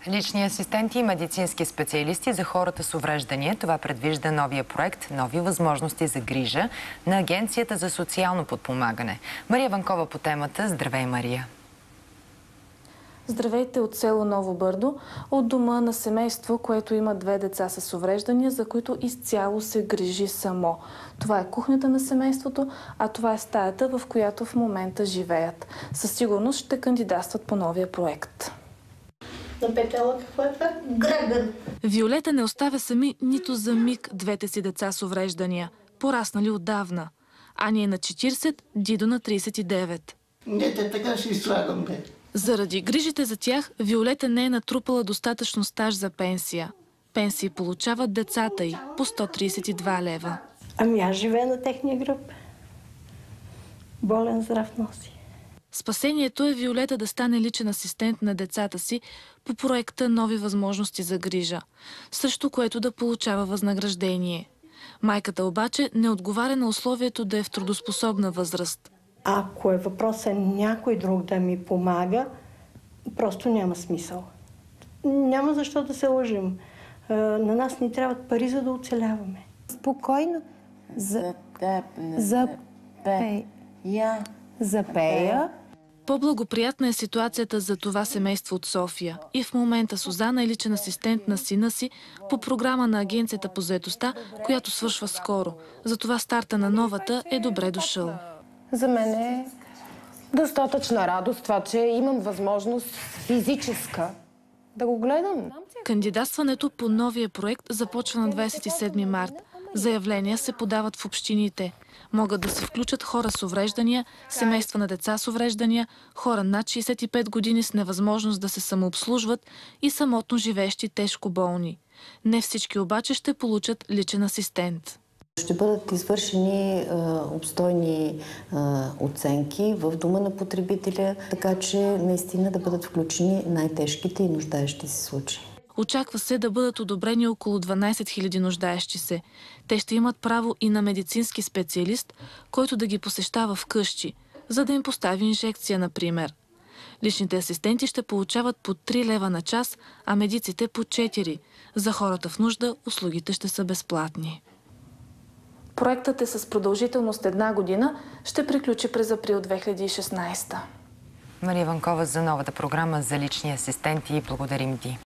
лични асистенти и медицински специалисти за хората с увреждания. Това предвижда новия проект "Нови възможности за грижа" на Агенцията за социално подпомагане. Мария Ванкова по темата. Здравей, Мария! Здравейте от село Ново Бърдо, от дома на семейство, което има 2 деца с увреждания, за които изцяло се грижи само. Това е кухнята на семейството, а това е стаята, в която в момента живеят. Със сигурност ще кандидатстват по новия проект. Напетела какво е това? Гръгън. Виолета не оставя сами нито за миг двете си деца с увреждания, пораснали отдавна. Ани е на 40, Дидо на 39. Не, така ще изслагам, бе. Заради грижите за тях, Виолета не е натрупала достатъчно стаж за пенсия. Пенсии получават децата й по 132 лева. Ами аз живея на техния гръб. Болен здрав носи. Спасението е Виолета да стане личен асистент на децата си по проекта "Нови възможности за грижа", срещу което да получава възнаграждение. Майката обаче не отговаря на условието да е в трудоспособна възраст. Ако е въпросът някой друг да ми помага, просто няма смисъл. Няма защо да се лъжим. На нас ни трябват пари, за да оцеляваме. Спокойно. Запея. По-благоприятна е ситуацията за това семейство от София. И в момента Сузана е личен асистент на сина си по програма на Агенцията по заетостта, която свършва скоро. Затова старта на новата е добре дошъл. За мен е достатъчна радост това, че имам възможност физическа да го гледам. Кандидатстването по новия проект започва на 27 март. Заявления се подават в общините. Могат да се включат хора с увреждания, семейства на деца с увреждания, хора над 65 години с невъзможност да се самообслужват и самотно живеещи тежко болни. Не всички обаче ще получат личен асистент. Ще бъдат извършени обстойни оценки в дома на потребителя, така че наистина да бъдат включени най-тежките и нуждаещи се случаи. Очаква се да бъдат одобрени около 12 000 нуждаещи се. Те ще имат право и на медицински специалист, който да ги посещава вкъщи, за да им постави инжекция, например. Личните асистенти ще получават по 3 лева на час, а медиците по 4. За хората в нужда услугите ще са безплатни. Проектът е с продължителност 1 година, ще приключи през април 2016. Мария Ванкова за новата програма за лични асистенти. Благодарим ти.